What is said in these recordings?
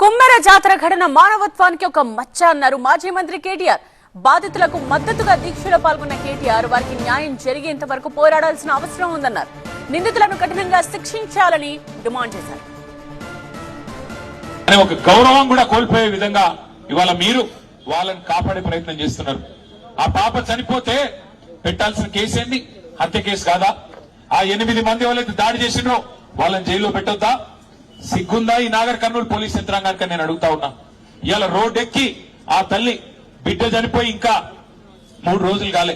కుమ్మెర జాతర ఘటన మానవత్వానికి ఒక మచ్చ అన్నారు మాజీ మంత్రి కేటీఆర్. బాధితులకు మద్దతుగా దీక్షలో పాల్గొన్న కేటీఆర్ వారికి న్యాయం జరిగేంత వరకు పోరాడాల్సిన అవసరం ఉందన్నారు. నిందితులను కఠినంగా శిక్షించాలని డిమాండ్ చేశారు. ఒక గౌరవం కూడా కోల్పోయే విధంగా ఇవాళ మీరు వాళ్ళని కాపాడే ప్రయత్నం చేస్తున్నారు. ఆ పాప చనిపోతే పెట్టాల్సిన కేసు ఏంది? హత్య కేసు కాదా? ఆ 8 మంది వాళ్ళైతే దాడి చేసిండ్రో వాళ్ళని జైల్లో పెట్టొద్దా? సిగ్గుందా ఈ నాగర్ కర్నూలు పోలీస్ యంత్రాంగానికి నేను అడుగుతా ఉన్నా. ఇవాళ రోడ్డెక్కి ఆ తల్లి బిడ్డ చనిపోయి ఇంకా 3 రోజులు కాలే.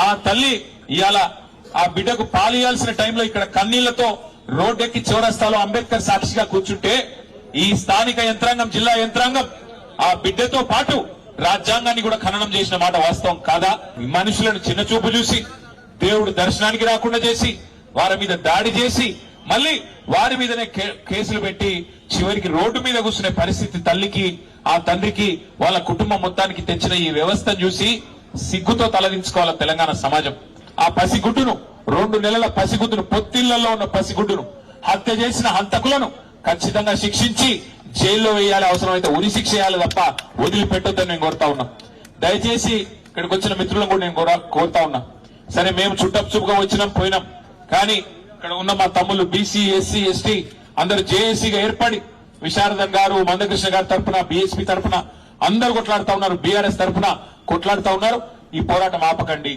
ఆ తల్లి ఇవాళ ఆ బిడ్డకు పాలియాల్సిన టైంలో ఇక్కడ కన్నీళ్లతో రోడ్డెక్కి చౌరస్తాలో అంబేద్కర్ సాక్షిగా కూర్చుంటే ఈ స్థానిక యంత్రాంగం, జిల్లా యంత్రాంగం ఆ బిడ్డతో పాటు రాజ్యాంగాన్ని కూడా ఖననం చేసిన మాట వాస్తవం కాదా? మనుషులను చిన్న చూపు చూసి దేవుడు దర్శనానికి రాకుండా చేసి వారి మీద దాడి చేసి మళ్ళీ వారి మీదనే కేసులు పెట్టి చివరికి రోడ్డు మీద కూర్చునే పరిస్థితి తల్లికి, ఆ తండ్రికి, వాళ్ళ కుటుంబం మొత్తానికి తెచ్చిన ఈ వ్యవస్థను చూసి సిగ్గుతో తలదించుకోవాలి తెలంగాణ సమాజం. ఆ పసిగుడ్డును, 2 నెలల పసిగుడ్డును, పొత్తిళ్లలో ఉన్న పసిగుడ్డును హత్య చేసిన హంతకులను ఖచ్చితంగా శిక్షించి జైల్లో వేయాలి, అవసరమైతే ఉరి శిక్ష వేయాలి తప్ప వదిలిపెట్టొద్దని నేను కోరుతా ఉన్నా. దయచేసి ఇక్కడికి వచ్చిన మిత్రులను కూడా నేను కోరుతా ఉన్నా. సరే, మేము చుట్టపుగా వచ్చినాం, పోయినాం, కానీ ఇక్కడ ఉన్న మా తమ్ముళ్ళు బీసీ, ఎస్సీ, ఎస్టీ అందరూ జేఏసీగా ఏర్పడి విశారదన్ గారు, మందకృష్ణ గారి తరఫున, బీఎస్పీ తరఫున అందరూ కొట్లాడుతా ఉన్నారు, బీఆర్ఎస్ తరఫున కొట్లాడుతా ఉన్నారు. ఈ పోరాటం ఆపకండి.